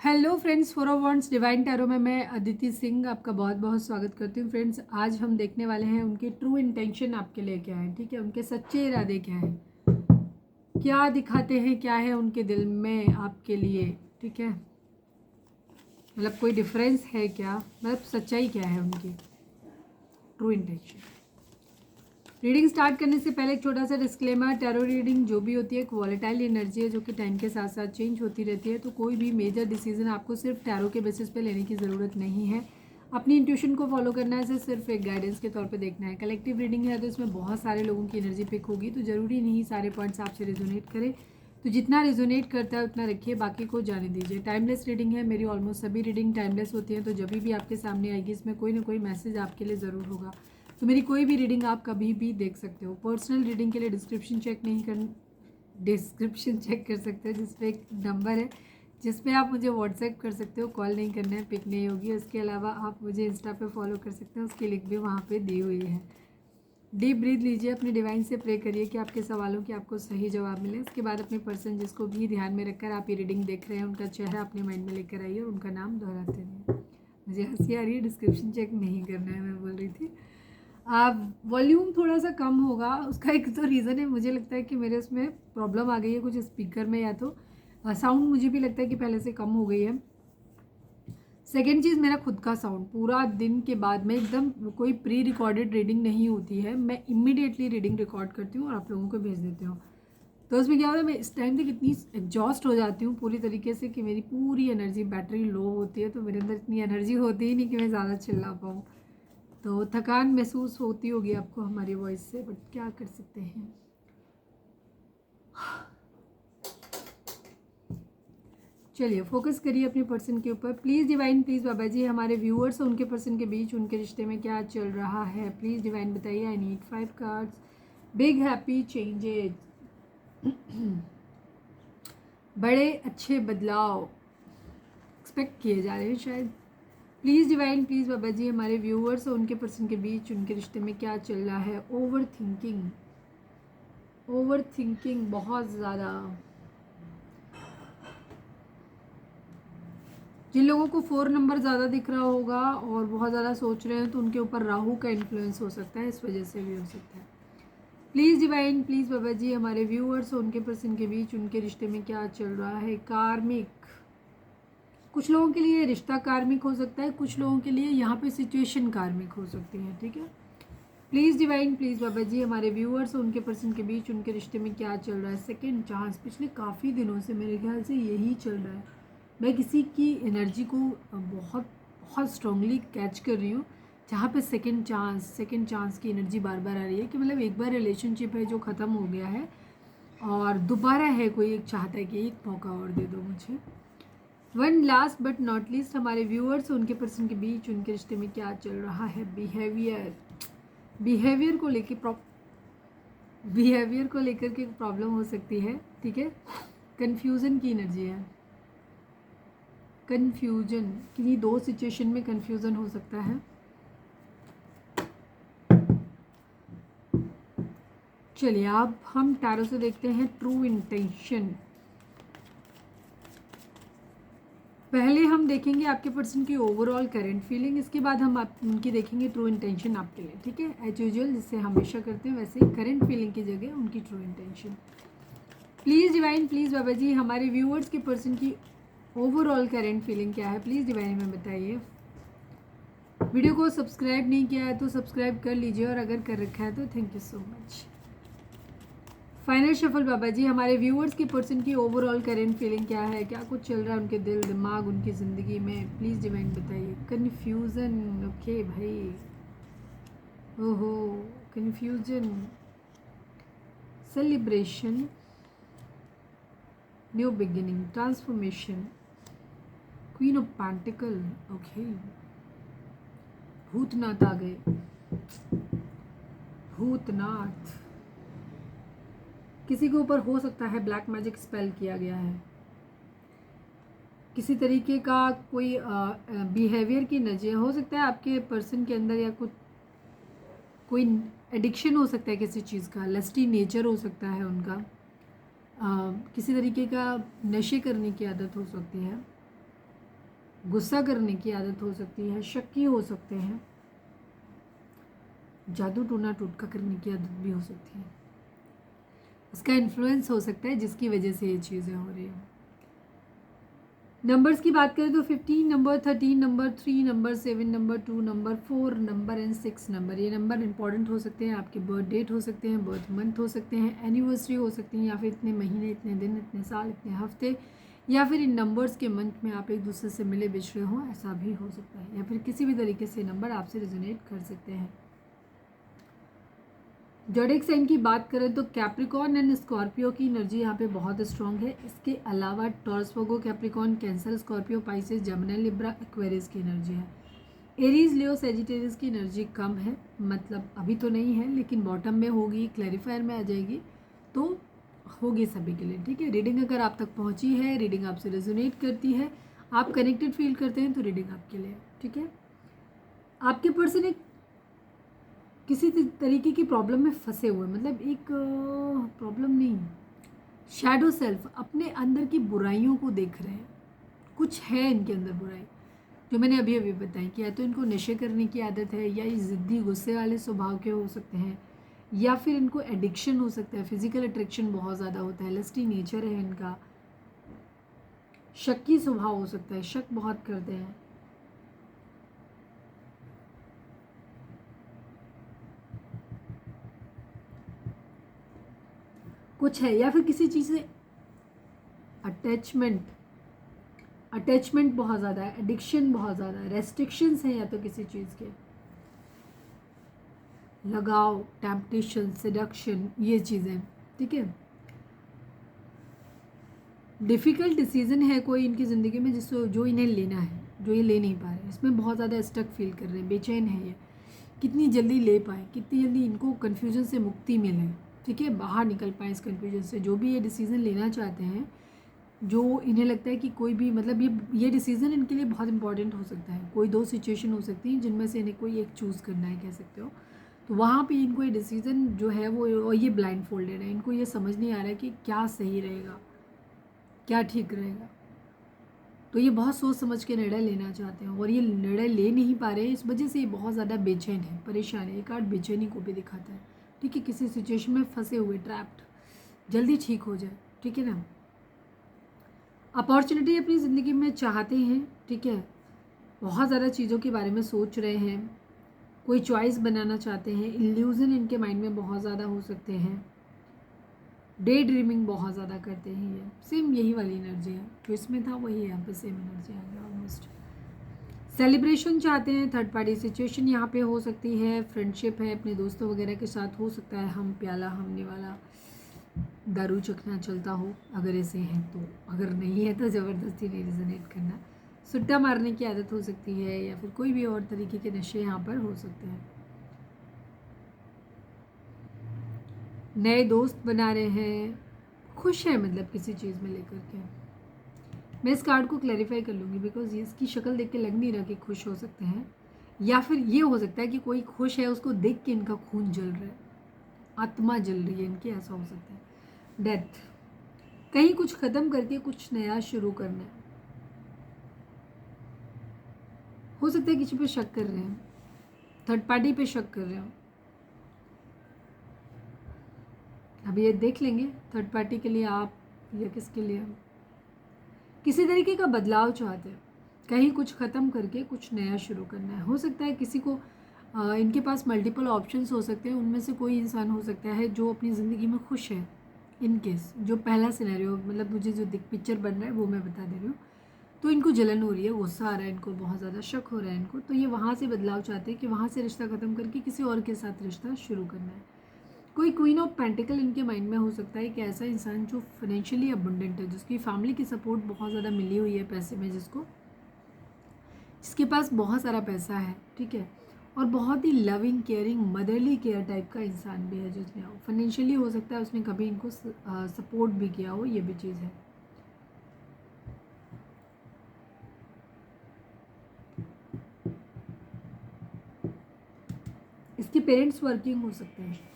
Hello friends, four of wants divine tarot में मैं अदिति सिंह आपका बहुत बहुत स्वागत करती हूँ। फ्रेंड्स, आज हम देखने वाले हैं उनके ट्रू इंटेंशन आपके लिए क्या है। ठीक है, उनके सच्चे इरादे क्या हैं, क्या दिखाते हैं, क्या है उनके दिल में आपके लिए। ठीक है, मतलब कोई डिफरेंस है क्या, मतलब सच्चाई क्या है उनकी, ट्रू इंटेंशन। रीडिंग स्टार्ट करने से पहले एक छोटा सा डिस्क्लेमर, टैरो रीडिंग जो भी होती है एक वॉलेटाइल एनर्जी है जो कि टाइम के साथ साथ चेंज होती रहती है। तो कोई भी मेजर डिसीजन आपको सिर्फ टैरो के बेसिस पे लेने की ज़रूरत नहीं है। अपनी इंट्यूशन को फॉलो करना है, सिर्फ एक गाइडेंस के तौर पे देखना है। कलेक्टिव रीडिंग है तो इसमें बहुत सारे लोगों की एनर्जी पिक होगी, तो ज़रूरी नहीं सारे पॉइंट्स आपसे रिजोनेट करें। तो जितना रिजोनेट करता है उतना रखिए, बाकी को जाने दीजिए। टाइमलेस रीडिंग है, मेरी ऑलमोस्ट सभी रीडिंग टाइमलेस होती हैं, तो जब भी आपके सामने आएगी इसमें कोई ना कोई मैसेज आपके लिए ज़रूर होगा। तो मेरी कोई भी रीडिंग आप कभी भी देख सकते हो। पर्सनल रीडिंग के लिए डिस्क्रिप्शन चेक कर सकते हो, जिस पे एक नंबर है जिस पे आप मुझे व्हाट्सएप कर सकते हो। कॉल नहीं करना है, पिक नहीं होगी। उसके अलावा आप मुझे इंस्टा पे फॉलो कर सकते हो, उसकी लिंक भी वहाँ पे दी हुई है। डीप ब्रीथ लीजिए, अपने डिवाइन से प्रे करिए कि आपके सवालों के आपको सही जवाब मिले। उसके बाद अपने पर्सन जिसको भी ध्यान में रखकर आप ये रीडिंग देख रहे हैं उनका चेहरा अपने माइंड में लेकर आइए और उनका नाम दोहराते रहिए। मुझे हंसी आ रही है, डिस्क्रिप्शन चेक नहीं करना है, मैं बोल रही थी। आप वॉल्यूम थोड़ा सा कम होगा, उसका एक तो रीज़न है, मुझे लगता है कि मेरे उसमें प्रॉब्लम आ गई है कुछ स्पीकर में, या तो साउंड मुझे भी लगता है कि पहले से कम हो गई है। सेकेंड चीज़, मेरा खुद का साउंड पूरा दिन के बाद में एकदम कोई प्री रिकॉर्डेड रीडिंग नहीं होती है, मैं इमीडिएटली रीडिंग रिकॉर्ड करती हूँ और आप लोगों को भेज देती हूँ। तो उसमें क्या होता है, मैं इस टाइम तक इतनी एग्जॉस्ट हो जाती हूँ पूरी तरीके से कि मेरी पूरी एनर्जी, बैटरी लो होती है, तो मेरे अंदर इतनी एनर्जी होती ही नहीं कि मैं ज़्यादा चिल्ला पाऊँ। तो थकान महसूस होती होगी आपको हमारी वॉइस से, बट क्या कर सकते हैं। चलिए फोकस करिए अपने पर्सन के ऊपर। Please divine, please Baba ji, हमारे व्यूअर्स और उनके पर्सन के बीच उनके रिश्ते में क्या चल रहा है, प्लीज़ डिवाइन बताइए। I need 5 cards. Big happy changes, बड़े अच्छे बदलाव एक्सपेक्ट किए जा रहे हैं शायद। Please divine, please Baba ji, हमारे व्यूअर्स और उनके पर्सन के बीच उनके रिश्ते में क्या चल रहा है। ओवर थिंकिंग बहुत ज़्यादा। जिन लोगों को 4 नंबर ज़्यादा दिख रहा होगा और बहुत ज़्यादा सोच रहे हैं तो उनके ऊपर राहु का इन्फ्लुएंस हो सकता है, इस वजह से भी हो सकता है। Please divine, please Baba ji, हमारे व्यूअर्स और उनके पर्सन के बीच उनके रिश्ते में क्या चल रहा है। कार्मिक, कुछ लोगों के लिए रिश्ता कार्मिक हो सकता है, कुछ लोगों के लिए यहाँ पे सिचुएशन कार्मिक हो सकती है। ठीक है, please divine, please Baba ji, हमारे व्यूअर्स और उनके पर्सन के बीच उनके रिश्ते में क्या चल रहा है। सेकेंड चांस, पिछले काफ़ी दिनों से मेरे ख्याल से यही चल रहा है। मैं किसी की एनर्जी को बहुत बहुत स्ट्रांगली कैच कर रही हूँ, जहाँ पे सेकेंड चांस की एनर्जी बार बार आ रही है कि मतलब एक बार रिलेशनशिप है जो ख़त्म हो गया है और दोबारा है, कोई एक चाहता है कि एक मौका और दे दो मुझे। One last but not least, हमारे व्यूअर्स और उनके पर्सन के बीच उनके रिश्ते में क्या चल रहा है। बिहेवियर को लेकर के प्रॉब्लम हो सकती है। ठीक है, कन्फ्यूज़न की एनर्जी है। कन्फ्यूजन, किसी 2 सिचुएशन में कन्फ्यूज़न हो सकता है। चलिए अब हम टैरो से देखते हैं ट्रू इंटेंशन। पहले हम देखेंगे आपके पर्सन की ओवरऑल करंट फीलिंग, इसके बाद हम उनकी देखेंगे ट्रू इंटेंशन आपके लिए। ठीक है, एज यूजुअल जिससे हमेशा करते हैं वैसे ही, करंट फीलिंग की जगह उनकी true intention. Please divine, please Baba ji, हमारे व्यूअर्स के पर्सन की ओवरऑल करंट फीलिंग क्या है, प्लीज़ डिवाइन में बताइए। वीडियो को सब्सक्राइब नहीं किया है तो सब्सक्राइब कर लीजिए, और अगर कर रखा है तो thank you so much. Final shuffle Baba ji, हमारे व्यूअर्स की पर्सन की ओवरऑल करंट फीलिंग क्या है, क्या कुछ चल रहा है उनके दिल दिमाग उनकी ज़िंदगी में, प्लीज़ डिवाइन बताइए। कन्फ्यूज़न, ओके भाई, ओहो, confusion, celebration, new beginning, transformation, queen of pentacles, okay, Bhootnath आ गए, भूतनाथ। किसी के ऊपर हो सकता है ब्लैक मैजिक स्पेल किया गया है, किसी तरीके का कोई बिहेवियर की नज़र हो सकता है आपके पर्सन के अंदर, या कुछ कोई एडिक्शन हो सकता है किसी चीज़ का, लस्टी नेचर हो सकता है उनका, किसी तरीके का नशे करने की आदत हो सकती है। गुस्सा करने की आदत हो सकती है, शक्की हो सकते हैं, जादू टोना टोटका करने की आदत भी हो सकती है। इसका इन्फ्लुएंस हो सकता है जिसकी वजह से ये चीज़ें हो रही हैं। नंबर्स की बात करें तो 15 number, 13 number, 3 number, 7 number, 2 number, 4 number and 6 number, ये नंबर इंपॉर्टेंट हो सकते हैं। आपके बर्थ डेट हो सकते हैं, बर्थ मंथ हो सकते हैं, एनिवर्सरी हो सकती है, या फिर इतने महीने, इतने दिन, इतने साल, इतने हफ्ते, या फिर इन नंबर्स के मंथ में आप एक दूसरे से मिले बिछड़े हों, ऐसा भी हो सकता है। या फिर किसी भी तरीके से नंबर आपसे रेजोनेट कर सकते हैं। ज़ोडिएक साइन की बात करें तो कैप्रिकॉर्न एंड स्कॉर्पियो की एनर्जी यहाँ पे बहुत स्ट्रॉन्ग है। इसके अलावा Taurus, Virgo, Capricorn, Cancer, Scorpio, Pisces, Gemini, Libra, Aquarius की एनर्जी है। एरीज, लियो, सेजिटेरियस की एनर्जी कम है, मतलब अभी तो नहीं है, लेकिन बॉटम में होगी, क्लैरिफायर में आ जाएगी, तो होगी सभी के लिए। ठीक है, रीडिंग अगर आप तक पहुँची है, रीडिंग आपसे रेजोनेट करती है, आप कनेक्टेड फील करते हैं, तो रीडिंग आपके लिए। ठीक है, आपके पर्सन एक किसी तरीके की प्रॉब्लम में फंसे हुए, मतलब एक प्रॉब्लम नहीं, शैडो सेल्फ, अपने अंदर की बुराइयों को देख रहे हैं। कुछ है इनके अंदर बुराई, जो मैंने अभी अभी बताई कि या तो इनको नशे करने की आदत है, या ये ज़िद्दी गुस्से वाले स्वभाव के हो सकते हैं, या फिर इनको एडिक्शन हो सकता है, फिजिकल अट्रैक्शन बहुत ज़्यादा होता है, लस्टी नेचर है इनका, शक की स्वभाव हो सकता है, शक बहुत करते हैं। कुछ है, या फिर किसी चीज़ से अटैचमेंट बहुत ज़्यादा है, एडिक्शन बहुत ज़्यादा है, रेस्ट्रिक्शंस हैं या तो किसी चीज़ के, लगाव, टेम्पटेशन, सेडक्शन, ये चीज़ें। ठीक है, डिफ़िकल्ट डिसीजन है कोई इनकी ज़िंदगी में जिसको जो इन्हें लेना है, जो ये ले नहीं पा रहे, इसमें बहुत ज़्यादा स्टक फील कर रहे हैं, बेचैन है ये, कितनी जल्दी ले पाए, कितनी जल्दी इनको कन्फ्यूजन से मुक्ति मिले। ठीक है, बाहर निकल पाए इस कन्फ्यूजन से, जो भी ये डिसीज़न लेना चाहते हैं, जो इन्हें लगता है कि कोई भी, मतलब ये डिसीज़न इनके लिए बहुत इंपॉर्टेंट हो सकता है। कोई दो सिचुएशन हो सकती हैं जिनमें से इन्हें कोई एक चूज़ करना है, कह सकते हो, तो वहाँ पे इनको ये डिसीज़न जो है वो, और ये ब्लाइंड फोल्डेड है, इनको ये समझ नहीं आ रहा है कि क्या सही रहेगा, क्या ठीक रहेगा, तो ये बहुत सोच समझ के निर्णय लेना चाहते हैं, और ये निर्णय ले नहीं पा रहे हैं, इस वजह से ये बहुत ज़्यादा बेचैन है, परेशान है। ये कार्ड बेचैनी को भी दिखाता है। ठीक है, किसी सिचुएशन में फंसे हुए, ट्रैप्ड, जल्दी ठीक हो जाए। ठीक है ना, अपॉर्चुनिटी अपनी ज़िंदगी में चाहते हैं। ठीक है, बहुत ज़्यादा चीज़ों के बारे में सोच रहे हैं, कोई चॉइस बनाना चाहते हैं, इल्यूज़न इनके माइंड में बहुत ज़्यादा हो सकते हैं, डे ड्रीमिंग बहुत ज़्यादा करते हैं। ये सेम यही वाली एनर्जी है, जो इसमें था वही यहाँ पे सेम एनर्जी आ गया ऑलमोस्ट। सेलिब्रेशन चाहते हैं, थर्ड पार्टी सिचुएशन यहाँ पे हो सकती है, फ्रेंडशिप है, अपने दोस्तों वगैरह के साथ हो सकता है, हम प्याला हमने वाला, दारू चखना चलता हो, अगर ऐसे हैं तो, अगर नहीं है तो ज़बरदस्ती नहीं रिजोनेट करना, सुट्टा मारने की आदत हो सकती है, या फिर कोई भी और तरीके के नशे यहाँ पर हो सकते हैं। नए दोस्त बना रहे हैं, खुश है, मतलब किसी चीज़ में लेकर के। मैं इस कार्ड को क्लैरिफाई कर लूँगी, बिकॉज इसकी शक्ल देख के लग नहीं रहा कि खुश हो सकते हैं, या फिर ये हो सकता है कि कोई खुश है, उसको देख के इनका खून जल रहा है, आत्मा जल रही है इनकी, ऐसा हो सकता है। डेथ, कहीं कुछ ख़त्म करके कुछ नया शुरू करना है, हो सकता है किसी पे शक कर रहे हैं, थर्ड पार्टी पे शक कर रहे हो, अभी ये देख लेंगे थर्ड पार्टी के लिए आप या किसके लिए। किसी तरीके का बदलाव चाहते हैं, कहीं कुछ ख़त्म करके कुछ नया शुरू करना है। हो सकता है किसी को इनके पास मल्टीपल ऑप्शंस हो सकते हैं, उनमें से कोई इंसान हो सकता है जो अपनी ज़िंदगी में खुश है। इन केस जो पहला सिनेरियो, मतलब मुझे जो पिक्चर बन रहा है वो मैं बता दे रही हूँ, तो इनको जलन हो रही है, गुस्सा आ रहा है इनको, बहुत ज़्यादा शक हो रहा है इनको, तो ये वहाँ से बदलाव चाहते हैं कि वहाँ से रिश्ता ख़त्म करके किसी और के साथ रिश्ता शुरू करना है। कोई क्वीन ऑफ पेंटिकल इनके माइंड में हो सकता है कि ऐसा इंसान जो फाइनेंशियली अबंडेंट है, जिसकी फैमिली की सपोर्ट बहुत ज़्यादा मिली हुई है पैसे में, जिसके पास बहुत सारा पैसा है। ठीक है, और बहुत ही loving, caring, motherly care type का इंसान भी है, जिसने फाइनेंशियली हो सकता है उसने कभी इनको सपोर्ट भी किया हो, ये भी चीज़ है। इसके पेरेंट्स वर्किंग हो सकते हैं।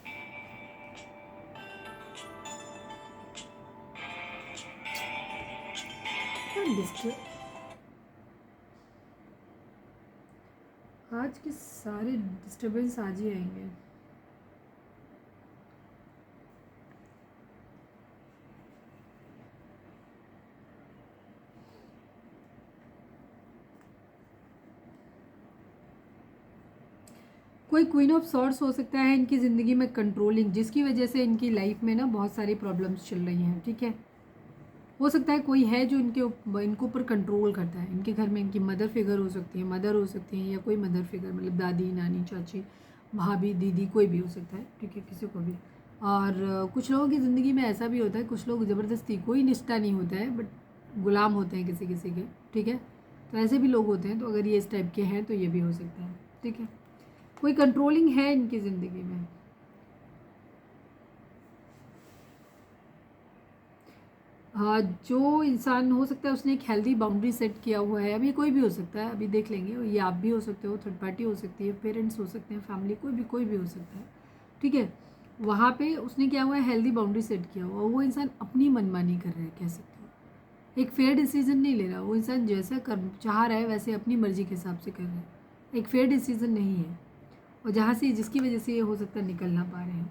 आज के सारे डिस्टर्बेंस आज ही आएंगे। कोई क्वीन ऑफ सॉर्ड्स हो सकता है इनकी ज़िंदगी में कंट्रोलिंग, जिसकी वजह से इनकी लाइफ में ना बहुत सारी प्रॉब्लम्स चल रही हैं। ठीक है, हो सकता है कोई है जो इनके ऊपर कंट्रोल करता है। इनके घर में इनकी मदर फिगर हो सकती है, मदर हो सकती है, या कोई मदर फिगर मतलब दादी, नानी, चाची, भाभी, दीदी, कोई भी हो सकता है। ठीक है, किसी को भी। और कुछ लोगों की ज़िंदगी में ऐसा भी होता है, कुछ लोग ज़बरदस्ती, कोई निष्ठा नहीं होता है बट गुलाम होते हैं किसी किसी के। ठीक है, तो ऐसे भी लोग होते हैं। तो अगर ये इस टाइप के हैं तो ये भी हो सकता है। ठीक है, कोई कंट्रोलिंग है इनकी ज़िंदगी में। हाँ, जो इंसान हो सकता है उसने एक हेल्दी बाउंड्री सेट किया हुआ है। अभी कोई भी हो सकता है, अभी देख लेंगे। ये आप भी हो सकते हो, थर्ड पार्टी हो सकती है, पेरेंट्स हो सकते हैं, फैमिली, कोई भी हो सकता है। ठीक है, वहाँ पे उसने क्या हुआ है, हेल्दी बाउंड्री सेट किया हुआ। वो इंसान अपनी मनमानी कर रहा है, कह सकते हो। एक फेयर डिसीजन नहीं ले रहा। वो इंसान जैसा कर चाह रहा है वैसे अपनी मर्जी के हिसाब से कर रहा है। एक फेयर डिसीजन नहीं है, और जहाँ से जिसकी वजह से ये हो सकता है निकल ना पा रहे हैं।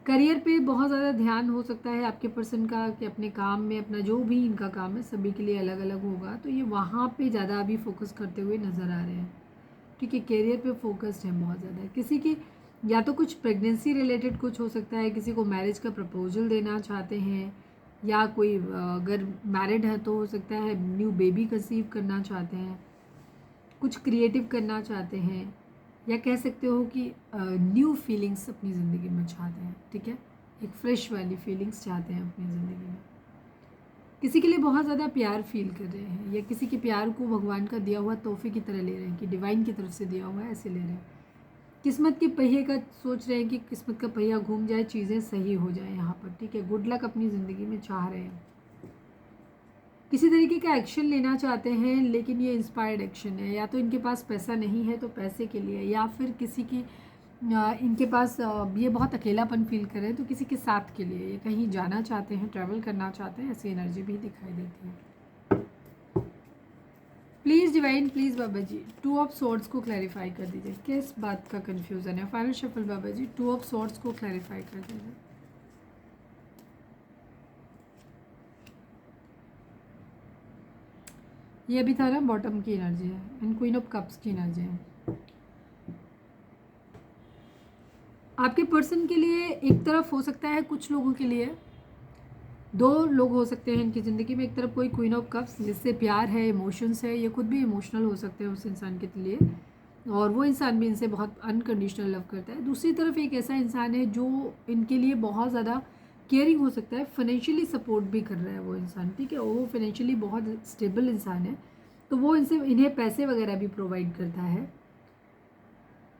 करियर पे बहुत ज़्यादा ध्यान हो सकता है आपके पर्सन का, कि अपने काम में, अपना जो भी इनका काम है सभी के लिए अलग अलग होगा, तो ये वहाँ पे ज़्यादा अभी फोकस करते हुए नज़र आ रहे हैं। ठीक है, करियर पे फोकस्ड है बहुत ज़्यादा। किसी की या तो कुछ प्रेगनेंसी रिलेटेड कुछ हो सकता है, किसी को मैरिज का प्रपोजल देना चाहते हैं, या कोई अगर मैरिड है तो हो सकता है न्यू बेबी कंसीव करना चाहते हैं, कुछ क्रिएटिव करना चाहते हैं, या कह सकते हो कि न्यू फीलिंग्स अपनी ज़िंदगी में चाहते हैं। ठीक है, एक फ्रेश वाली फीलिंग्स चाहते हैं अपनी ज़िंदगी में। किसी के लिए बहुत ज़्यादा प्यार फील कर रहे हैं, या किसी के प्यार को भगवान का दिया हुआ तोहफे की तरह ले रहे हैं, कि डिवाइन की तरफ से दिया हुआ है, ऐसे ले रहे हैं। किस्मत के पहिए का सोच रहे हैं कि किस्मत का पहिया घूम जाए, चीज़ें सही हो जाए यहाँ पर। ठीक है, गुड लक अपनी ज़िंदगी में चाह रहे हैं। किसी तरीके का एक्शन लेना चाहते हैं, लेकिन ये इंस्पायर्ड एक्शन है। या तो इनके पास पैसा नहीं है तो पैसे के लिए, या फिर किसी की इनके पास ये बहुत अकेलापन फील कर रहे हैं तो किसी के साथ के लिए, ये कहीं जाना चाहते हैं, ट्रैवल करना चाहते हैं, ऐसी एनर्जी भी दिखाई देती है। Please divine, please Baba ji, 2 of swords को क्लैरिफाई कर दीजिए। किस बात का कन्फ्यूज़न है? Final shuffle Baba ji, 2 of swords को क्लैरिफाई कर दीजिए। ये अभी था ना बॉटम की एनर्जी है, एंड क्वीन ऑफ कप्स की एनर्जी है। आपके पर्सन के लिए एक तरफ हो सकता है, कुछ लोगों के लिए 2 लोग हो सकते हैं इनकी ज़िंदगी में। एक तरफ कोई क्वीन ऑफ कप्स जिससे प्यार है, इमोशंस है, ये खुद भी इमोशनल हो सकते हैं उस इंसान के लिए, और वो इंसान भी इनसे बहुत अनकंडीशनल लव करता है। दूसरी तरफ एक ऐसा इंसान है जो इनके लिए बहुत ज़्यादा केयरिंग हो सकता है, फाइनेंशियली सपोर्ट भी कर रहा है वो इंसान। ठीक है, वो फाइनेंशियली बहुत स्टेबल इंसान है, तो वो इन्हें पैसे वगैरह भी प्रोवाइड करता है।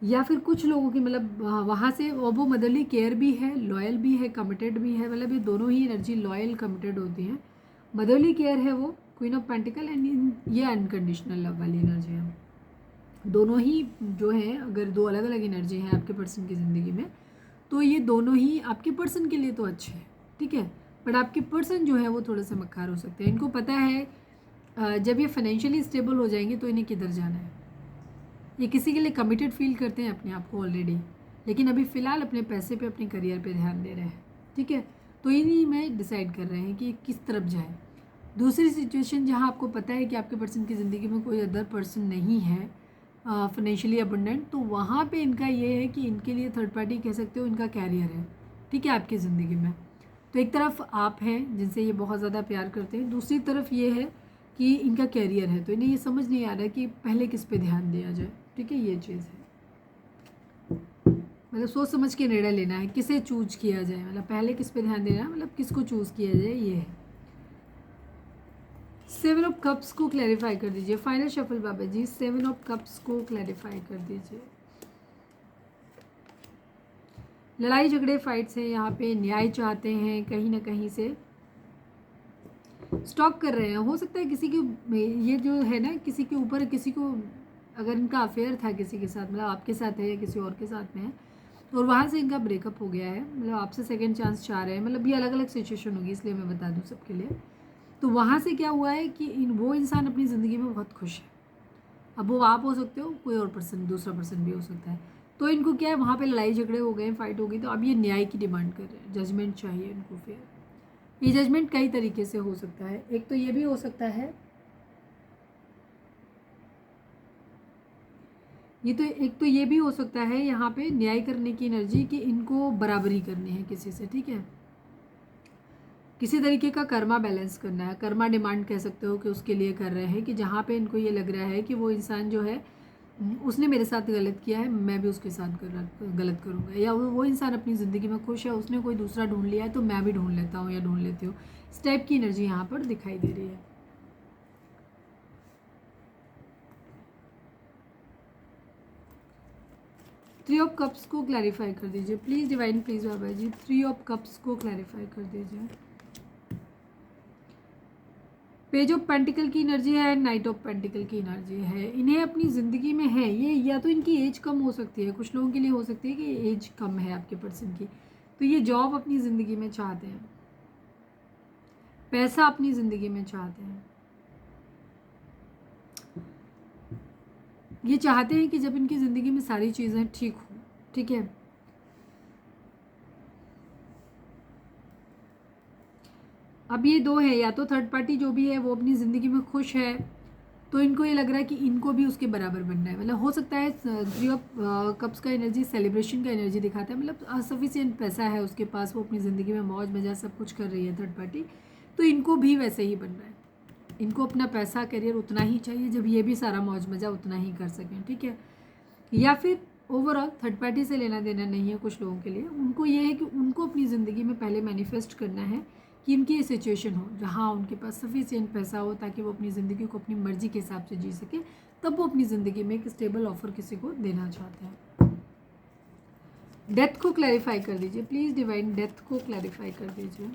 या फिर कुछ लोगों की मतलब वहाँ से वो मदरली केयर भी है, लॉयल भी है, कमिटेड भी है। मतलब ये दोनों ही एनर्जी लॉयल कमिटेड होती हैं। मदरली केयर है वो क्वीन ऑफ पेंटिकल, एंड ये अनकंडीशनल लव वाली एनर्जी है। दोनों ही जो है, अगर 2 अलग अलग एनर्जी हैं आपके पर्सन की ज़िंदगी में, तो ये दोनों ही आपके पर्सन के लिए तो अच्छे हैं। ठीक है, बट आपके पर्सन जो है वो थोड़े से मक्कार हो सकते हैं। इनको पता है जब ये फाइनेंशियली स्टेबल हो जाएंगे तो इन्हें किधर जाना है। ये किसी के लिए कमिटेड फील करते हैं अपने आप को ऑलरेडी, लेकिन अभी फ़िलहाल अपने पैसे पे, अपने करियर पे ध्यान दे रहे हैं। ठीक है, तो इन्हीं में डिसाइड कर रहे हैं कि किस तरफ जाए। दूसरी सिचुएशन जहाँ आपको पता है कि आपके पर्सन की ज़िंदगी में कोई अदर पर्सन नहीं है फाइनेंशियली अबंडेंट, तो वहाँ पे इनका ये है कि इनके लिए थर्ड पार्टी कह सकते हो इनका कैरियर है। ठीक है, आपकी ज़िंदगी में तो एक तरफ आप हैं जिनसे ये बहुत ज़्यादा प्यार करते हैं, दूसरी तरफ ये है कि इनका कैरियर है। तो इन्हें ये समझ नहीं आ रहा कि पहले किस पे ध्यान दिया जाए। ठीक है, ये चीज़ है, मतलब सोच समझ के निर्णय लेना है, किसे चूज किया जाए, मतलब पहले किस पे ध्यान देना है, मतलब किसको चूज़ किया जाए, ये है। 7 ऑफ कप्स को क्लैरिफाई कर दीजिए। Final shuffle Baba ji, 7 of cups को क्लैरिफाई कर दीजिए। लड़ाई झगड़े फाइट्स हैं यहाँ पे, न्याय चाहते हैं, कहीं ना कहीं से स्टॉक कर रहे हैं। हो सकता है किसी के, ये जो है ना, किसी के ऊपर, किसी को अगर इनका अफेयर था किसी के साथ, मतलब आपके साथ है या किसी और के साथ में है, और वहाँ से इनका ब्रेकअप हो गया है, मतलब आपसे सेकंड चांस चाह रहे हैं। मतलब ये अलग अलग सिचुएशन होगी, इसलिए मैं बता दूँ सबके लिए। तो वहाँ से क्या हुआ है कि वो इंसान अपनी ज़िंदगी में बहुत खुश है, अब वो आप हो सकते हो, कोई और पर्सन, दूसरा पर्सन भी हो सकता है। तो इनको क्या है, वहाँ पे लड़ाई झगड़े हो गए, फाइट हो गई, तो अब ये न्याय की डिमांड कर रहे हैं, जजमेंट चाहिए इनको। फिर ये जजमेंट कई तरीके से हो सकता है। एक तो ये भी हो सकता है, एक तो ये भी हो सकता है यहाँ पे न्याय करने की एनर्जी, कि इनको बराबरी करनी है किसी से, ठीक है, किसी तरीके का कर्मा बैलेंस करना है। कर्मा डिमांड कह सकते हो कि उसके लिए कर रहे हैं, कि जहाँ पे इनको ये लग रहा है कि वो इंसान जो है उसने मेरे साथ गलत किया है, मैं भी उसके साथ गलत करूँगा, या वो इंसान अपनी ज़िंदगी में खुश है, उसने कोई दूसरा ढूंढ लिया है तो मैं भी ढूंढ लेता हूँ या ढूंढ लेती हूँ। इस टाइप की एनर्जी यहाँ पर दिखाई दे रही है। थ्री ऑफ कप्स को क्लैरिफाई कर दीजिए please divine, please Baba ji, three of cups को क्लैरिफाई कर दीजिए। पेज ऑफ पेंटिकल की एनर्जी है, नाइट ऑफ पेंटिकल की एनर्जी है। इन्हें अपनी ज़िंदगी में है ये, या तो इनकी एज कम हो सकती है, कुछ लोगों के लिए हो सकती है कि एज कम है आपके पर्सन की, तो ये जॉब अपनी ज़िंदगी में चाहते हैं, पैसा अपनी ज़िंदगी में चाहते हैं। ये चाहते हैं कि जब इनकी ज़िंदगी में सारी चीज़ें ठीक हो, ठीक है। अब ये दो है, या तो थर्ड पार्टी जो भी है वो अपनी ज़िंदगी में खुश है, तो इनको ये लग रहा है कि इनको भी उसके बराबर बनना है। मतलब हो सकता है थ्री ऑफ कप्स का एनर्जी सेलिब्रेशन का एनर्जी दिखाता है, मतलब सफिशिएंट पैसा है उसके पास, वो अपनी ज़िंदगी में मौज मजा सब कुछ कर रही है थर्ड पार्टी, तो इनको भी वैसे ही बनना है। इनको अपना पैसा करियर उतना ही चाहिए जब ये भी सारा मौज मजा उतना ही कर सकें, ठीक है। या फिर ओवरऑल थर्ड पार्टी से लेना देना नहीं है कुछ लोगों के लिए, उनको ये है कि उनको अपनी ज़िंदगी में पहले मैनिफेस्ट करना है कि इनकी ये सिचुएशन हो जहाँ उनके पास सफिशिएंट पैसा हो, ताकि वो अपनी ज़िंदगी को अपनी मर्जी के हिसाब से जी सके, तब वो अपनी ज़िंदगी में एक स्टेबल ऑफर किसी को देना चाहते हैं। डेथ को क्लैरिफाई कर दीजिए प्लीज़ डिवाइन, डेथ को क्लैरिफाई कर दीजिए।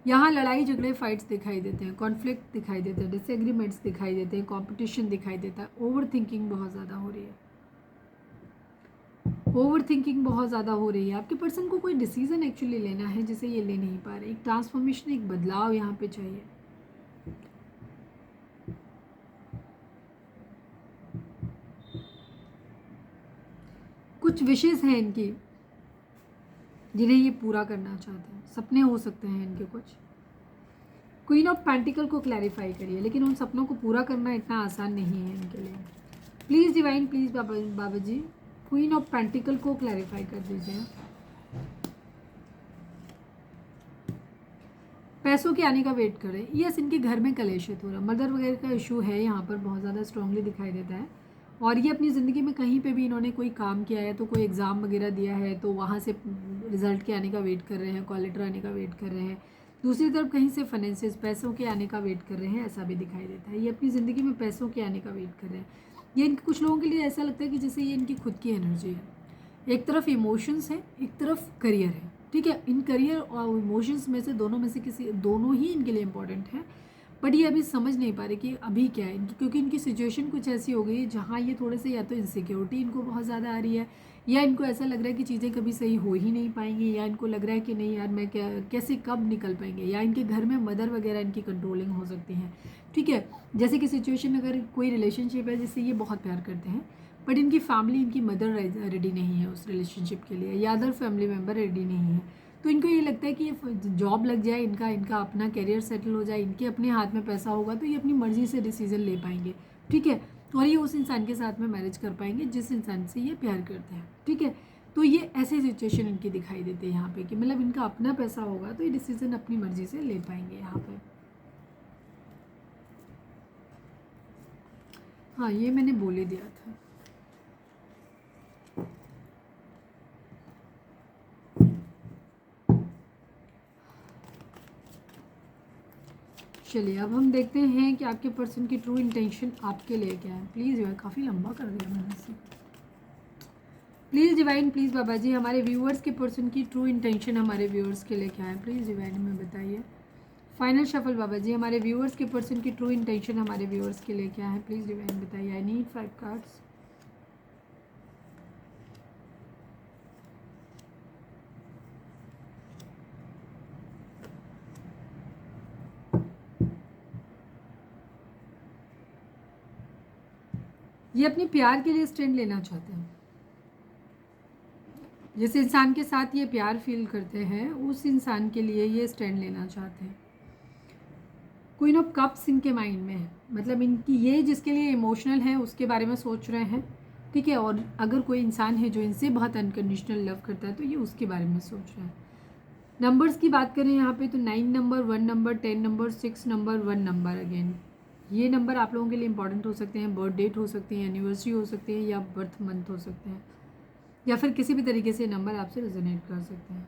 यहाँ लड़ाई झगड़े फाइट्स दिखाई देते हैं, कॉन्फ्लिक्ट दिखाई देते हैं, डिसएग्रीमेंट्स दिखाई देते हैं, कंपटीशन दिखाई देता है, ओवर थिंकिंग बहुत ज़्यादा हो रही है, ओवर थिंकिंग बहुत ज़्यादा हो रही है। आपके पर्सन को कोई डिसीजन एक्चुअली लेना है जिसे ये ले नहीं पा रहे, एक ट्रांसफॉर्मेशन, एक बदलाव यहाँ पे चाहिए। कुछ विशेष हैं इनकी जिन्हें ये पूरा करना चाहते हैं, सपने हो सकते हैं इनके कुछ। क्वीन ऑफ पेंटिकल को क्लैरिफाई करिए, लेकिन उन सपनों को पूरा करना इतना आसान नहीं है इनके लिए। Please divine, please Baba ji, queen of pentacle को क्लैरिफाई कर दीजिए। पैसों के आने का वेट करें, यस इनके घर में कलेशित हो रहा है, मदर वगैरह का इशू है यहाँ पर, बहुत ज़्यादा स्ट्रांगली दिखाई देता है। और ये अपनी ज़िंदगी में कहीं पे भी इन्होंने कोई काम किया है, तो कोई एग्ज़ाम वगैरह दिया है, तो वहाँ से रिजल्ट के आने का वेट कर रहे हैं, कॉल लेटर आने का वेट कर रहे हैं। दूसरी तरफ कहीं से फाइनेंसिस, पैसों के आने का वेट कर रहे हैं, ऐसा भी दिखाई देता है। ये अपनी ज़िंदगी में पैसों के आने का वेट कर रहे हैं। ये इनके कुछ लोगों के लिए ऐसा लगता है कि जैसे ये इनकी खुद की एनर्जी है, एक तरफ इमोशंस है, एक तरफ करियर है, ठीक है। इन करियर और इमोशंस में से दोनों में से किसी, दोनों ही इनके लिए इंपॉर्टेंट है, बट ये अभी समझ नहीं पा रहे कि अभी क्या है इनकी, क्योंकि इनकी सिचुएशन कुछ ऐसी हो गई है जहाँ ये थोड़े से, या तो इनसिक्योरिटी इनको बहुत ज़्यादा आ रही है, या इनको ऐसा लग रहा है कि चीज़ें कभी सही हो ही नहीं पाएंगी, या इनको लग रहा है कि नहीं यार मैं क्या, कैसे कब निकल पाएंगे, या इनके घर में मदर वगैरह इनकी कंट्रोलिंग हो सकती हैं, ठीक है। जैसे कि सिचुएशन, अगर कोई रिलेशनशिप है जिससे ये बहुत प्यार करते हैं, बट इनकी फैमिली, इनकी मदर रेडी नहीं है उस रिलेशनशिप के लिए, या अदर फैमिली मेम्बर रेडी नहीं है, तो इनको ये लगता है कि ये जॉब लग जाए, इनका अपना करियर सेटल हो जाए, इनके अपने हाथ में पैसा होगा, तो ये अपनी मर्जी से डिसीजन ले पाएंगे, ठीक है। और ये उस इंसान के साथ में मैरिज कर पाएंगे जिस इंसान से ये प्यार करते हैं, ठीक है। तो ये ऐसे सिचुएशन इनकी दिखाई देती है यहाँ पे, कि मतलब इनका अपना पैसा होगा तो ये डिसीजन अपनी मर्जी से ले पाएंगे यहाँ पे। हाँ, ये मैंने बोल ही दिया था। चलिए अब हम देखते हैं कि आपके पर्सन की ट्रू इंटेंशन आपके लिए क्या है। प्लीज़ यार, काफ़ी लंबा कर दिया मैंने इसे। Please divine, please Baba ji, हमारे व्यूअर्स के पर्सन की ट्रू इंटेंशन हमारे व्यूअर्स के लिए क्या है, प्लीज़ डिवाइन हमें बताइए। फाइनल शफल बाबा जी, हमारे व्यूअर्स के पर्सन की ट्रू इंटेंशन हमारे व्यूअर्स के लिए क्या है, प्लीज़ डिवाइन बताइए। I need 5 cards. ये अपने प्यार के लिए स्टैंड लेना चाहते हैं। जिस इंसान के साथ ये प्यार फील करते हैं उस इंसान के लिए ये स्टैंड लेना चाहते हैं। क्वीन ऑफ कप्स इनके माइंड में है, मतलब इनकी ये जिसके लिए इमोशनल है उसके बारे में सोच रहे हैं, ठीक है। और अगर कोई इंसान है जो इनसे बहुत अनकंडीशनल लव करता है तो ये उसके बारे में सोच रहे हैं। नंबर्स की बात करें यहाँ पे तो 9 number, 1 number, 10 number, 6 number, 1 number. Again ये नंबर आप लोगों के लिए इंपॉर्टेंट हो सकते हैं। बर्थ डेट हो सकती है, एनिवर्सरी हो सकती है, या बर्थ मंथ हो सकते हैं, या फिर किसी भी तरीके से नंबर आपसे रेजोनेट कर सकते हैं।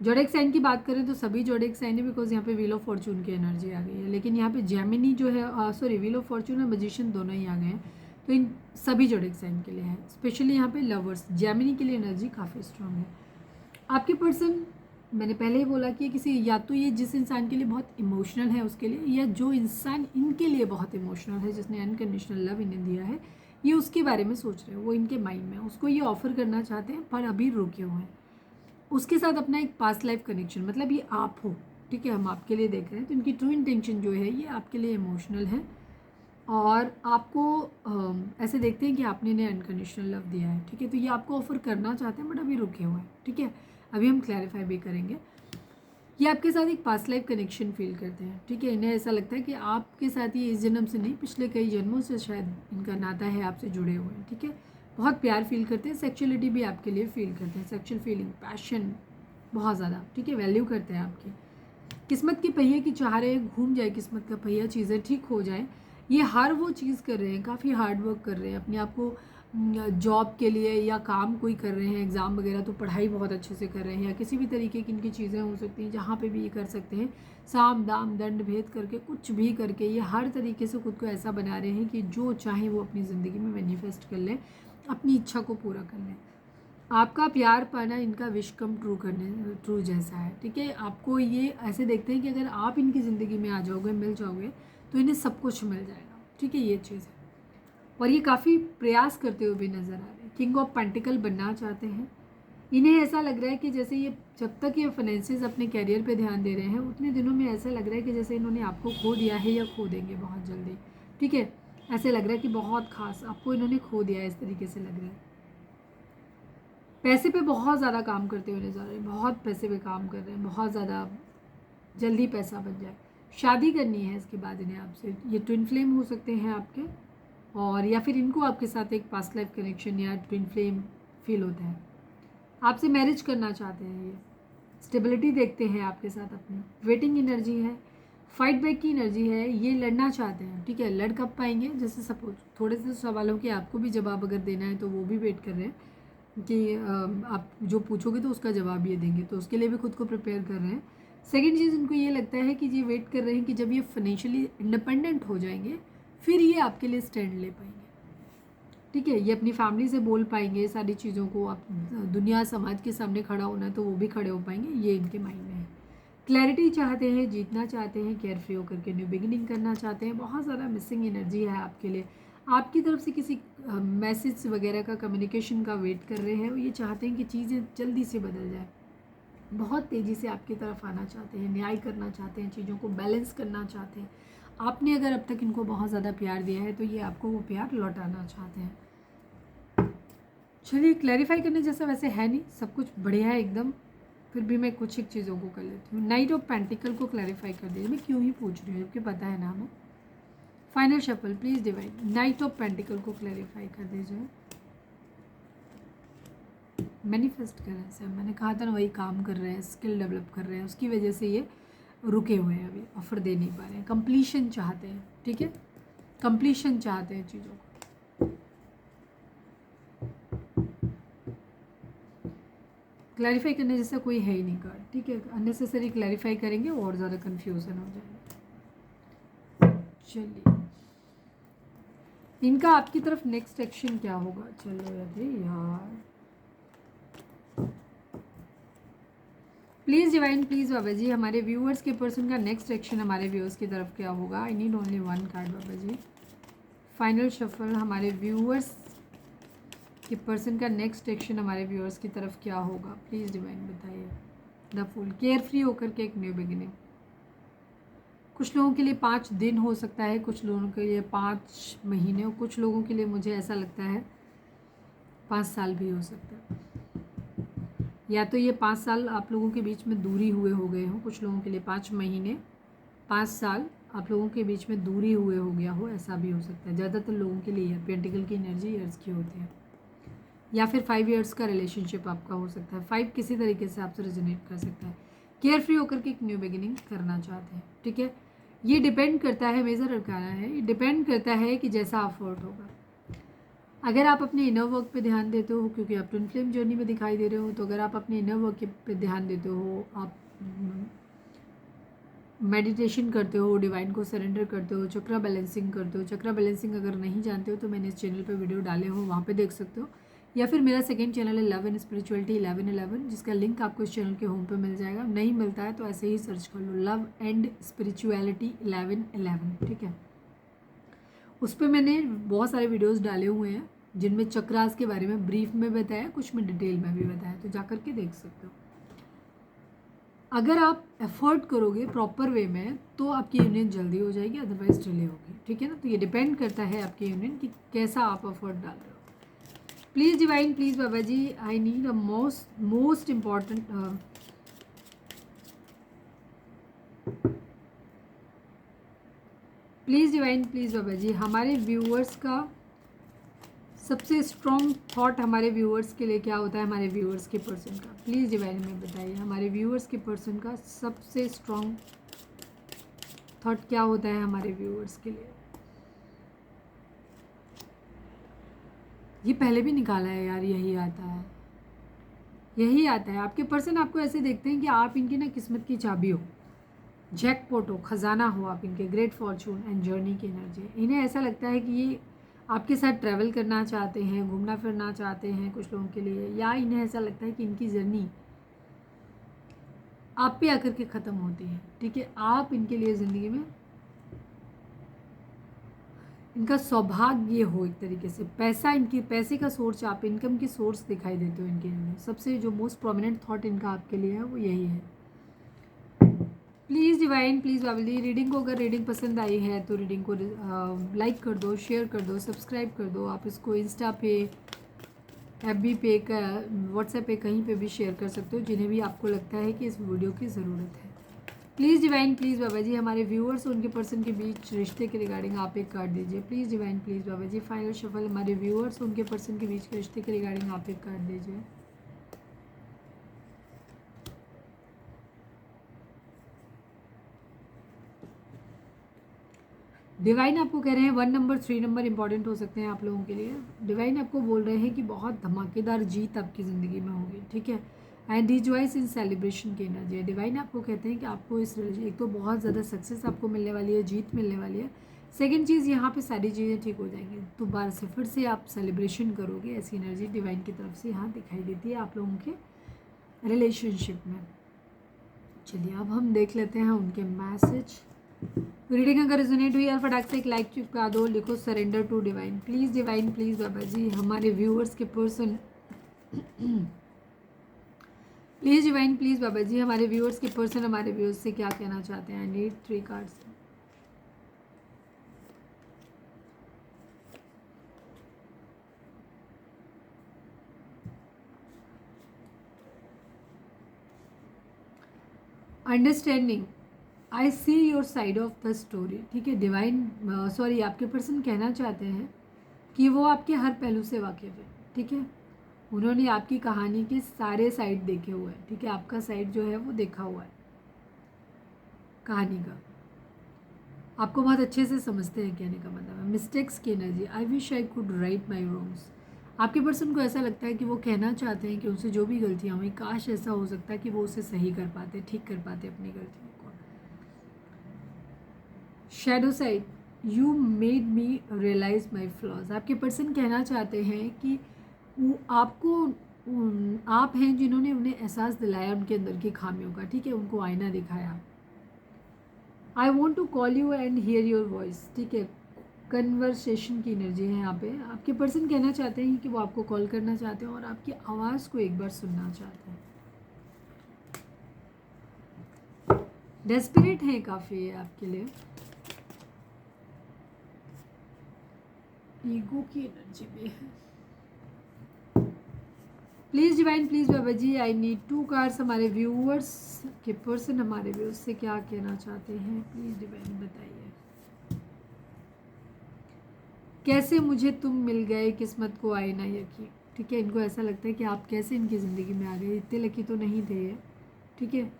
जोडिएक साइन की बात करें तो सभी जोडिएक साइन है, बिकॉज यहाँ पे व्हील ऑफ फॉर्चून की एनर्जी आ गई है। लेकिन यहाँ पे जेमिनी जो है, सॉरी, व्हील ऑफ फॉर्चून और मैजिशियन दोनों ही आ गए हैं, तो इन सभी जोडिएक साइन के लिए है। स्पेशली यहाँ पे लवर्स, जेमिनी के लिए एनर्जी काफ़ी स्ट्रांग है। आपके पर्सन, मैंने पहले ही बोला कि किसी, या तो ये जिस इंसान के लिए बहुत इमोशनल है उसके लिए, या जो इंसान इनके लिए बहुत इमोशनल है जिसने अनकंडीशनल लव इन्हें दिया है, ये उसके बारे में सोच रहे हैं। वो इनके माइंड में, उसको ये ऑफर करना चाहते हैं पर अभी रुके हुए हैं। उसके साथ अपना एक पास्ट लाइफ कनेक्शन, मतलब ये आप हो, ठीक है, हम आपके लिए देख रहे हैं। तो इनकी ट्रू इंटेंशन जो है ये आपके लिए इमोशनल है, और आपको ऐसे देखते हैं कि आपने इन्हें अनकंडीशनल लव दिया है, ठीक है। तो ये आपको ऑफर करना चाहते हैं बट अभी रुके हुए हैं, ठीक है। अभी हम क्लैरिफाई भी करेंगे। ये आपके साथ एक पास्ट लाइफ कनेक्शन फील करते हैं, ठीक है। इन्हें ऐसा लगता है कि आपके साथ ये इस जन्म से नहीं, पिछले कई जन्मों से शायद इनका नाता है, आपसे जुड़े हुए हैं, ठीक है। बहुत प्यार फील करते हैं, सेक्सुअलिटी भी आपके लिए फील करते हैं, सेक्सुअल फीलिंग, पैशन बहुत ज़्यादा, ठीक है। वैल्यू करते हैं आपकी। किस्मत के पहिए की चाह रहे हैं, घूम जाए किस्मत का पहिया, चीज़ें ठीक हो जाए, ये हर वो चीज़ कर रहे हैं, काफ़ी हार्ड वर्क कर रहे हैं अपने आप को जॉब के लिए, या काम कोई कर रहे हैं, एग्ज़ाम वगैरह, तो पढ़ाई बहुत अच्छे से कर रहे हैं, या किसी भी तरीके की इनकी चीज़ें हो सकती हैं जहाँ पे भी ये कर सकते हैं, साम दाम दंड भेद करके कुछ भी करके ये हर तरीके से खुद को ऐसा बना रहे हैं कि जो चाहे वो अपनी ज़िंदगी में मैनिफेस्ट कर लें, अपनी इच्छा को पूरा कर लें। आपका प्यार पाना इनका विश कम ट्रू जैसा है, ठीक है। आपको ये ऐसे देखते हैं कि अगर आप इनकी ज़िंदगी में आ जाओगे, मिल जाओगे, तो इन्हें सब कुछ मिल जाएगा, ठीक है, ये चीज़ है। और ये काफ़ी प्रयास करते हुए भी नज़र आ रहे हैं। किंग ऑफ पेंटिकल बनना चाहते हैं। इन्हें ऐसा लग रहा है कि जैसे ये, जब तक ये फाइनेंसिस अपने कैरियर पे ध्यान दे रहे हैं, उतने दिनों में ऐसा लग रहा है कि जैसे इन्होंने आपको खो दिया है या खो देंगे बहुत जल्दी, ठीक है। ऐसे लग रहा है कि बहुत खास आपको इन्होंने खो दिया है, इस तरीके से लग रहा है। पैसे पे बहुत ज़्यादा काम करते हुए नजर आ रहे हैं, बहुत पैसे पे काम कर रहे हैं, बहुत ज़्यादा जल्दी पैसा बन जाए। शादी करनी है इसके बाद इन्हें आपसे। ये ट्विन फ्लेम हो सकते हैं आपके, और या फिर इनको आपके साथ एक पास्ट लाइफ कनेक्शन या ट्विन फ्लेम फील होता है। आपसे मैरिज करना चाहते हैं ये। स्टेबिलिटी देखते हैं आपके साथ अपनी। वेटिंग एनर्जी है, फाइट बैक की एनर्जी है, ये लड़ना चाहते हैं, ठीक है। लड़ कब पाएंगे, जैसे सपोज थोड़े से सवालों के आपको भी जवाब अगर देना है तो वो भी वेट कर रहे हैं कि आप जो पूछोगे तो उसका जवाब ये देंगे, तो उसके लिए भी खुद को प्रिपेयर कर रहे हैं। सेकेंड चीज़, इनको ये लगता है कि ये वेट कर रहे हैं कि जब ये फाइनेंशियली इंडिपेंडेंट हो जाएंगे फिर ये आपके लिए स्टैंड ले पाएंगे, ठीक है। ये अपनी फैमिली से बोल पाएंगे सारी चीज़ों को, आप दुनिया समाज के सामने खड़ा होना है तो वो भी खड़े हो पाएंगे, ये इनके माइंड में है। क्लैरिटी चाहते हैं, जीतना चाहते हैं, केयर फ्री होकर के न्यू बिगिनिंग करना चाहते हैं। बहुत ज़्यादा मिसिंग एनर्जी है आपके लिए। आपकी तरफ से किसी मैसेज वगैरह का, कम्युनिकेशन का वेट कर रहे हैं। ये चाहते हैं कि चीज़ें जल्दी से बदल जाए, बहुत तेज़ी से आपकी तरफ आना चाहते हैं, न्याय करना चाहते हैं, चीज़ों को बैलेंस करना चाहते हैं। आपने अगर अब तक इनको बहुत ज़्यादा प्यार दिया है तो ये आपको वो प्यार लौटाना चाहते हैं। चलिए, क्लैरिफाई करने जैसा वैसे है नहीं, सब कुछ बढ़िया है एकदम, फिर भी मैं कुछ एक चीज़ों को कर लेती हूँ। नाइट ऑफ पेंटिकल को क्लैरिफाई कर दीजिए। मैं क्यों ही पूछ रही हूँ जबकि पता है ना हमें। Final shuffle please divine, night of pentacle को क्लैरिफाई कर दीजिए। मैनिफेस्ट कर रहे हैं सर, मैंने कहा था ना, वही काम कर रहे हैं, स्किल डेवलप कर रहे हैं, उसकी वजह से ये रुके हुए हैं, अभी ऑफर दे नहीं पा रहे हैं। कंप्लीशन चाहते हैं, ठीक है, कंप्लीशन चाहते हैं चीज़ों को। क्लैरिफाई करने जैसा कोई है ही नहीं कार्ड, ठीक है। अननेसेसरी क्लैरिफाई करेंगे और ज़्यादा कन्फ्यूज़न हो जाएगा। चलिए, इनका आपकी तरफ नेक्स्ट एक्शन क्या होगा। चलो यार, please divine, please Baba ji, हमारे व्यूअर्स के पर्सन का नेक्स्ट एक्शन हमारे व्यूअर्स की तरफ क्या होगा। I need only one card Baba ji. Final shuffle, हमारे व्यूअर्स के पर्सन का नेक्स्ट एक्शन हमारे व्यूअर्स की तरफ क्या होगा, प्लीज़ डिवाइन बताइए। द फूल, केयर फ्री होकर के एक न्यू बिगिनिंग, कुछ लोगों के लिए 5 दिन हो सकता है, कुछ लोगों के लिए 5 महीने, और कुछ लोगों के लिए मुझे ऐसा लगता है 5 साल भी हो सकता है। या तो ये 5 साल आप लोगों के बीच में दूरी हुए हो गए हो, कुछ लोगों के लिए 5 महीने, 5 साल आप लोगों के बीच में दूरी हुए हो गया हो, ऐसा भी हो सकता है। ज़्यादातर लोगों के लिए पेंटिकल की एनर्जी ईयर्स की होती है। या फिर 5 इयर्स का रिलेशनशिप आपका हो सकता है। 5 किसी तरीके से आपसे रेजोनेट कर सकता है। केयर फ्री होकर के एक न्यू बिगिनिंग करना चाहते हैं, ठीक है। ये डिपेंड करता है, मेजर अरकाना है, ये डिपेंड करता है कि जैसा अफोर्ड होगा। अगर आप अपने इनर वर्क पे ध्यान देते हो, क्योंकि आप ट्विन फ्लेम जर्नी में दिखाई दे रहे हो, तो अगर आप अपने इनर वर्क पे ध्यान देते हो, आप मेडिटेशन करते हो, डिवाइन को सरेंडर करते हो, चक्रा बैलेंसिंग करते हो। चक्रा बैलेंसिंग अगर नहीं जानते हो तो मैंने इस चैनल पे वीडियो डाले हो, वहाँ पे देख सकते हो। या फिर मेरा सेकंड चैनल है लव एंड स्पिरिचुअलिटी 1111, जिसका लिंक आपको इस चैनल के होम पे मिल जाएगा। नहीं मिलता है तो ऐसे ही सर्च कर लो लव एंड स्पिरिचुअलिटी 1111, ठीक है। उस पर मैंने बहुत सारे वीडियोज़ डाले हुए हैं जिनमें चक्रास के बारे में ब्रीफ में बताया, कुछ में डिटेल में भी बताया, तो जा करके देख सकते हो। अगर आप एफर्ट करोगे प्रॉपर वे में तो आपकी यूनियन जल्दी हो जाएगी, अदरवाइज डिले होगी, ठीक है ना। तो ये डिपेंड करता है आपकी यूनियन कि कैसा आप एफर्ट डाल रहे हो। Please divine, please Baba ji, I need a most important please divine, please Baba ji, हमारे व्यूअर्स का सबसे स्ट्रॉन्ग थॉट हमारे व्यूअर्स के लिए क्या होता है, हमारे व्यूअर्स के पर्सन का। प्लीज़ डिवाइन में बताइए, हमारे व्यूअर्स के पर्सन का सबसे स्ट्रॉन्ग थॉट क्या होता है हमारे व्यूअर्स के लिए। ये पहले भी निकाला है यार, यही आता है, यही आता है। आपके पर्सन आपको ऐसे देखते हैं कि आप इनकी ना किस्मत की चाबी हो, जैकपॉट हो, खजाना हो आप इनके, ग्रेट फॉर्चून एंड जर्नी की एनर्जी। इन्हें ऐसा लगता है कि ये आपके साथ ट्रैवल करना चाहते हैं, घूमना फिरना चाहते हैं कुछ लोगों के लिए, या इन्हें ऐसा लगता है कि इनकी जर्नी आप पे आकर के ख़त्म होती है, ठीक है। आप इनके लिए ज़िंदगी में इनका सौभाग्य हो एक तरीके से, पैसा, इनकी पैसे का सोर्स, आप इनकम की सोर्स दिखाई देते हो इनके लिए। सबसे जो मोस्ट प्रोमिनेंट थॉट इनका आपके लिए है वो यही है। Please divine, please Babli, reading को अगर रीडिंग पसंद आई है तो रीडिंग को लाइक कर दो, शेयर कर दो, सब्सक्राइब कर दो। आप इसको इंस्टा पे, FB पे, व्हाट्सएप पे, कहीं पे भी शेयर कर सकते हो, जिन्हें भी आपको लगता है कि इस वीडियो की ज़रूरत है। Please divine, please Baba ji, हमारे व्यूअर्स और उनके पर्सन के बीच रिश्ते के रिगार्डिंग आप एक कार्ड दीजिए। Please divine, please Baba ji, final shuffle, हमारे व्यूअर्स और उनके पर्सन के बीच के रिश्ते के रिगार्डिंग आप एक कार्ड दीजिए। डिवाइन आपको कह रहे हैं 1 नंबर 3 नंबर इंपॉर्टेंट हो सकते हैं आप लोगों के लिए। डिवाइन आपको बोल रहे हैं कि बहुत धमाकेदार जीत आपकी ज़िंदगी में होगी, ठीक है। एंड रिजॉइस इन सेलिब्रेशन की एनर्जी है। डिवाइन आपको कहते हैं कि आपको इस एक तो बहुत ज़्यादा सक्सेस आपको मिलने वाली है, जीत मिलने वाली है। सेकेंड चीज़, यहाँ पे सारी चीज़ें ठीक हो जाएंगी, दोबारा से फिर से आप सेलिब्रेशन करोगे, ऐसी एनर्जी डिवाइन की तरफ से यहाँ दिखाई देती है आप लोगों के रिलेशनशिप में। चलिए अब हम देख लेते हैं उनके मैसेज। रीडिंग अगर रेजोनेट हुई यार फटाक से एक लाइक चिपका दो, लिखो surrender to divine. Please divine, please Baba ji, हमारे व्यूअर्स के person please divine, please Baba ji, हमारे व्यूअर्स के पर्सन हमारे व्यूअर्स से क्या कहना चाहते हैं। I need 3 cards. Understanding, I see your side of the story, ठीक है। डिवाइन सॉरी, आपके पर्सन कहना चाहते हैं कि वो आपके हर पहलू से वाकिफ़ है, ठीक है। उन्होंने आपकी कहानी के सारे साइड देखे हुए हैं, ठीक है। आपका साइड जो है वो देखा हुआ है कहानी का, आपको बहुत अच्छे से समझते हैं, कहने का मतलब है। मिस्टेक्स की energy, I wish I could write my wrongs. आपके पर्सन को ऐसा लगता है कि वो कहना चाहते हैं कि उनसे जो भी गलतियाँ हुई, काश ऐसा हो सकता है कि वो उसे सही कर पाते, ठीक कर पाते अपनी गलतियों को। Shadow side, you made me realise my flaws. आपके पर्सन कहना चाहते हैं कि वो आपको आप हैं जिन्होंने उन्हें एहसास दिलाया उनके अंदर की खामियों का, ठीक है, उनको आईना दिखाया। I want to call you and hear your voice, ठीक है। कन्वर्सेशन की एनर्जी है यहाँ पे। आपके पर्सन कहना चाहते हैं कि वो आपको कॉल करना चाहते हैं और आपकी आवाज़ को एक बार सुनना चाहते हैं। डेस्परेट हैं काफ़ी है आपके लिए, ईगो की एनर्जी भी है। Please divine, please Baba ji, I need 2 cards. हमारे व्यूअर्स के पर्सन हमारे व्यूअर्स से क्या कहना चाहते हैं, प्लीज़ डिवाइन बताइए। कैसे मुझे तुम मिल गए, किस्मत को आए ना यकीन। ठीक है, इनको ऐसा लगता है कि आप कैसे इनकी ज़िंदगी में आ गए, इतने लकी तो नहीं थे ये। ठीक है,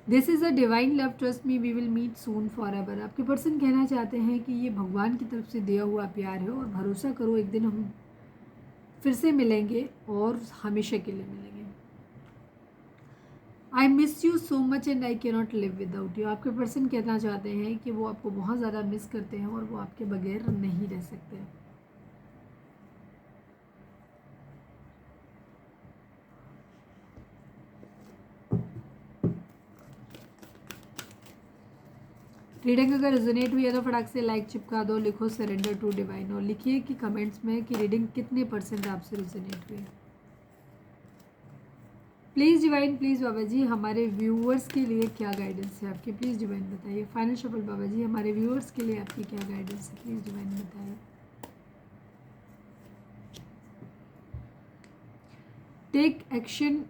this is a divine love, trust me we will meet soon forever. आपके पर्सन कहना चाहते हैं कि ये भगवान की तरफ से दिया हुआ प्यार है और भरोसा करो एक दिन हम फिर से मिलेंगे और हमेशा के लिए मिलेंगे। I miss you so much and I can not live without you. आपके पर्सन कहना चाहते हैं कि वो आपको बहुत ज़्यादा मिस करते हैं और वो आपके बगैर नहीं रह सकते। रीडिंग अगर रेजोनेट हुई है तो फटाक से लाइक चिपका दो, लिखो सरेंडर टू डिवाइन और लिखिए कि कमेंट्स में कि रीडिंग कितने % आपसे रेजोनेट हुई। Please divine, please Baba ji, हमारे व्यूअर्स के लिए क्या गाइडेंस है आपकी, प्लीज़ डिवाइन बताइए। फाइनल शफल बाबा जी, हमारे व्यूअर्स के लिए आपकी क्या गाइडेंस है, प्लीज़ डिवाइन बताइए। Take action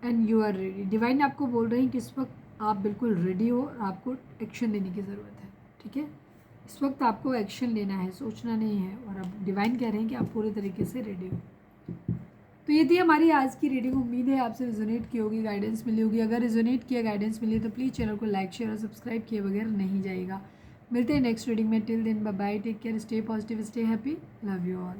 and you are ready. Divine आपको बोल रहे हैं कि इस वक्त आप बिल्कुल रेडी हो और आपको एक्शन लेने की ज़रूरत है। ठीक है, इस वक्त आपको एक्शन लेना है, सोचना नहीं है, और अब डिवाइन कह रहे हैं कि आप पूरे तरीके से रेडी हो। तो ये थी हमारी आज की रीडिंग। उम्मीद है आपसे रिजोनेट की होगी, गाइडेंस मिली होगी। अगर रिजोनेट किया, गाइडेंस मिली तो प्लीज़ चैनल को लाइक शेयर और सब्सक्राइब किए बगैर नहीं जाएगा। मिलते हैं नेक्स्ट रीडिंग में। Till then bye bye, take care, stay positive, stay happy, love you all.